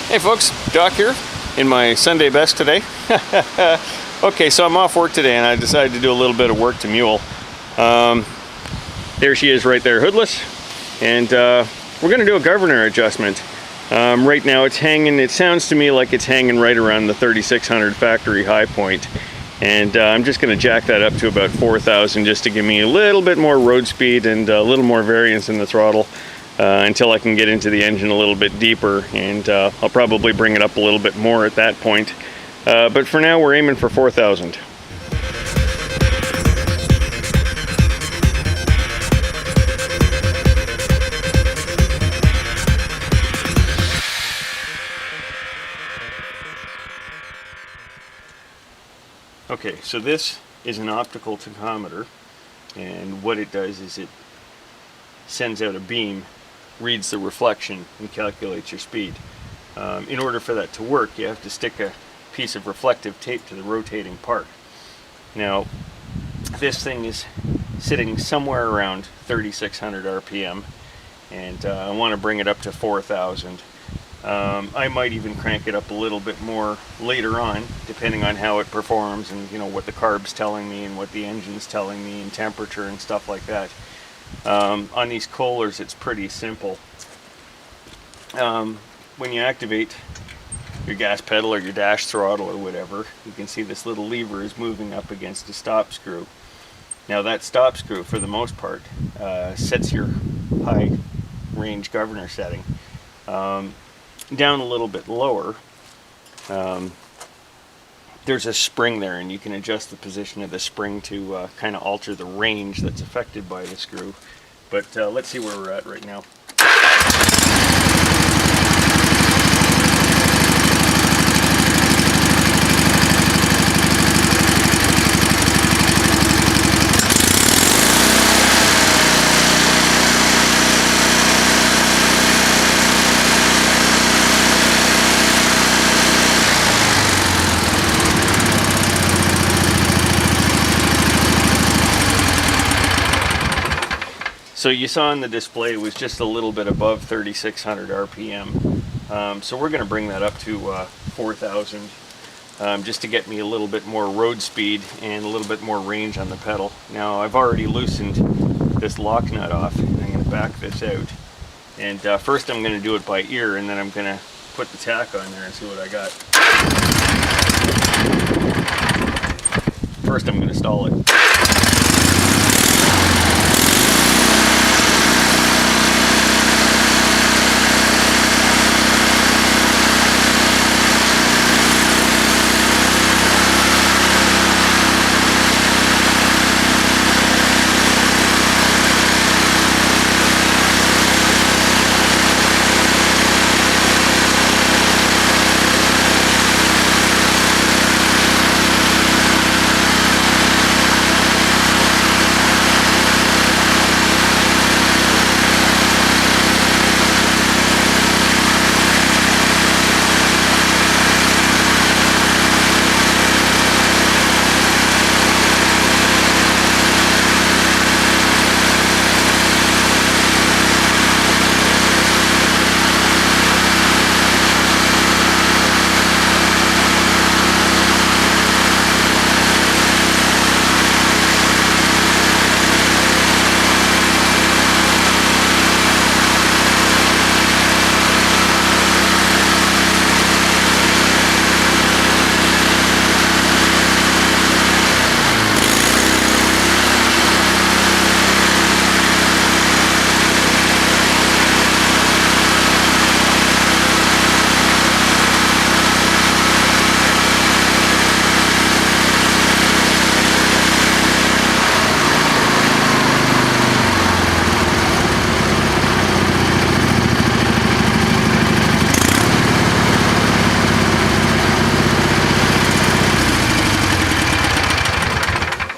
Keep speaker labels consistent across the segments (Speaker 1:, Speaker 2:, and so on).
Speaker 1: Hey folks, Doc here in my Sunday best today. Okay, so I'm off work today and I decided to do a little bit of work to MULE. There she is right there, hoodless. And we're going to do a governor adjustment. Right now it's hanging, it sounds to me like it's hanging right around the 3600 factory high point. And I'm just going to jack that up to about 4000 just to give me a little bit more road speed and a little more variance in the throttle. Until I can get into the engine a little bit deeper, and I'll probably bring it up a little bit more at that point. But for now, we're aiming for 4000. Okay, so this is an optical tachometer, and what it does is it sends out a beam, reads the reflection, and calculates your speed. In order for that to work, you have to stick a piece of reflective tape to the rotating part. Now, this thing is sitting somewhere around 3600 RPM, and I want to bring it up to 4000. I might even crank it up a little bit more later on, depending on how it performs and what the carb's telling me and what the engine's telling me and temperature and stuff like that. On these Kohlers, it's pretty simple. When you activate your gas pedal or your dash throttle or whatever, you can see this little lever is moving up against a stop screw. Now that stop screw, for the most part, sets your high range governor setting. Down a little bit lower, there's a spring there, and you can adjust the position of the spring to kind of alter the range that's affected by the screw. But let's see where we're at right now. So you saw in the display it was just a little bit above 3600 RPM. So we're going to bring that up to 4000 just to get me a little bit more road speed and a little bit more range on the pedal. Now I've already loosened this lock nut off, and I'm going to back this out. And first I'm going to do it by ear, and then I'm going to put the tack on there and see what I got. First I'm going to stall it.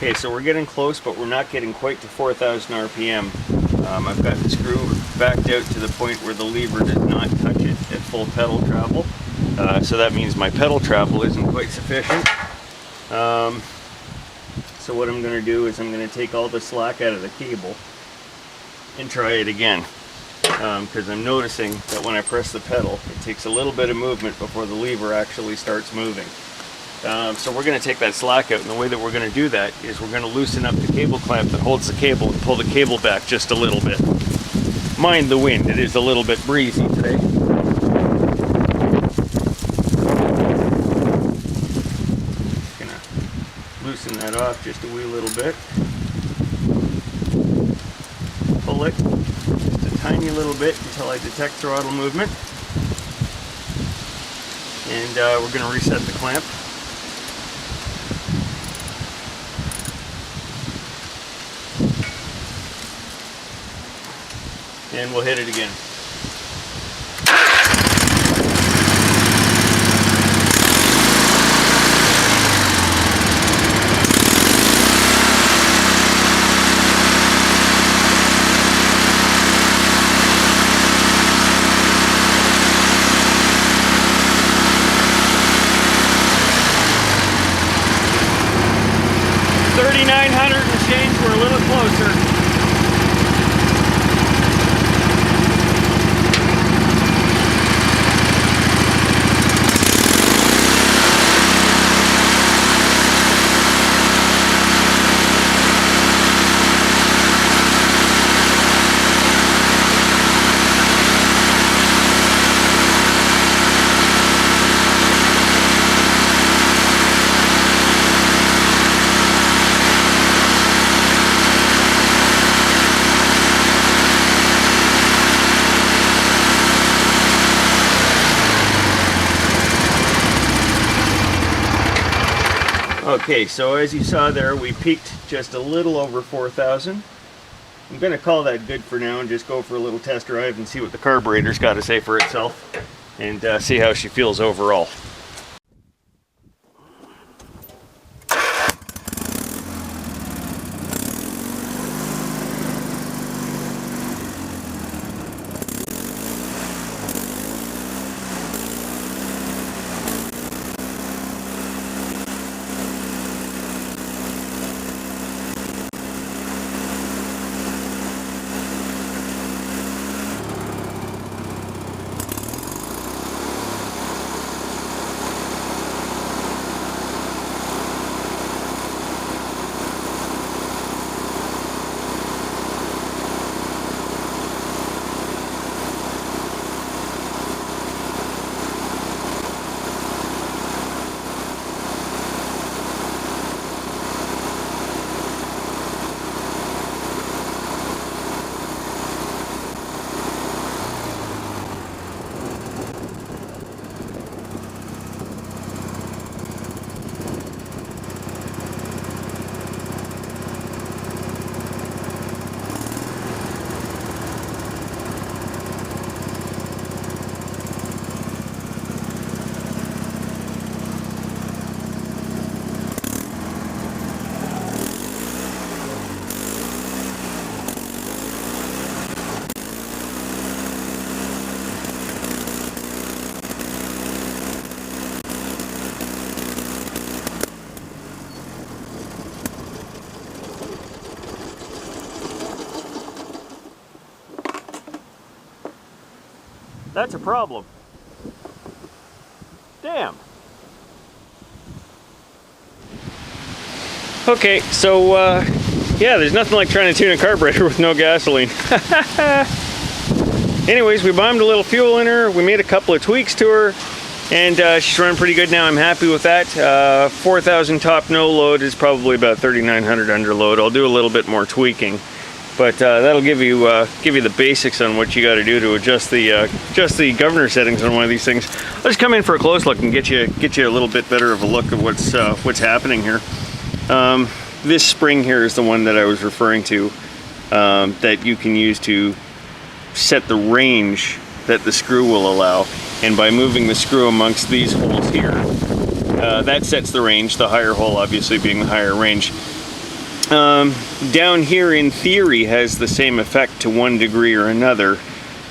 Speaker 1: Okay, so we're getting close, but we're not getting quite to 4000 RPM. I've got the screw backed out to the point where the lever does not touch it at full pedal travel. So that means my pedal travel isn't quite sufficient. So what I'm going to do is I'm going to take all the slack out of the cable and try it again. because I'm noticing that when I press the pedal, it takes a little bit of movement before the lever actually starts moving. So we're going to take that slack out, and the way that we're going to do that is we're going to loosen up the cable clamp that holds the cable and pull the cable back just a little bit. Mind the wind, it is a little bit breezy today. Going to loosen that off just a wee little bit. Pull it just a tiny little bit until I detect throttle movement. And we're going to reset the clamp. And we'll hit it again. $3,900 and change, we're a little closer. Okay, so as you saw there, we peaked just a little over 4,000. I'm going to call that good for now and just go for a little test drive and see what the carburetor's got to say for itself, and see how she feels overall. That's a problem. Damn. Okay, so yeah, there's nothing like trying to tune a carburetor with no gasoline. Anyways, we bombed a little fuel in her, we made a couple of tweaks to her, and she's running pretty good now. I'm happy with that. 4,000 top no load is probably about 3,900 under load. I'll do a little bit more tweaking, but that'll give you the basics on what you got to do to adjust the governor settings on one of these things. I'll just come in for a close look and get you a little bit better of a look at what's happening here. This spring here is the one that I was referring to, that you can use to set the range that the screw will allow, and by moving the screw amongst these holes here, that sets the range, the higher hole obviously being the higher range. Down here in theory has the same effect to one degree or another.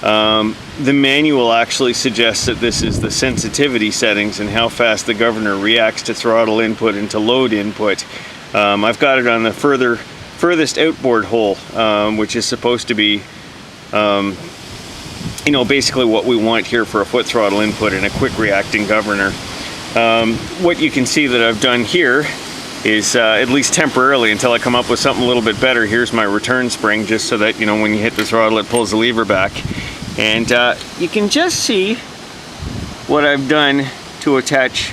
Speaker 1: The manual actually suggests that this is the sensitivity settings and how fast the governor reacts to throttle input and to load input. I've got it on the furthest outboard hole, which is supposed to be you know, basically what we want here for a foot throttle input and a quick reacting governor. What you can see that I've done here is, at least temporarily until I come up with something a little bit better, here's my return spring, just so that, you know, when you hit the throttle it pulls the lever back. And you can just see what I've done to attach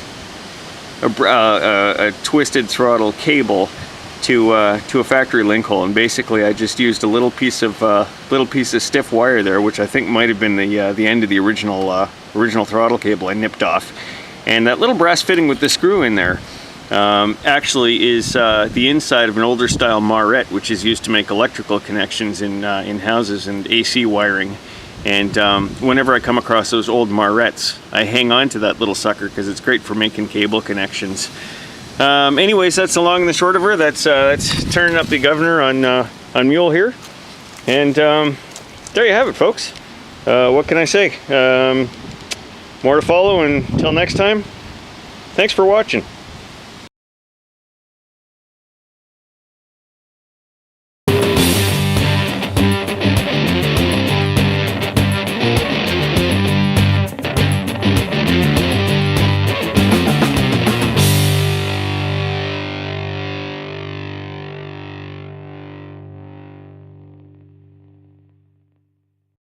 Speaker 1: a twisted throttle cable to a factory link hole, and basically I just used a little piece of stiff wire there, which I think might have been the end of the original throttle cable I nipped off, and that little brass fitting with the screw in there actually is the inside of an older style marette, which is used to make electrical connections in houses and AC wiring. And whenever I come across those old marettes, I hang on to that little sucker because it's great for making cable connections. Anyways, that's the long and the short of her. That's turning up the governor on MULE here. And there you have it, folks. What can I say? More to follow, and until next time, thanks for watching.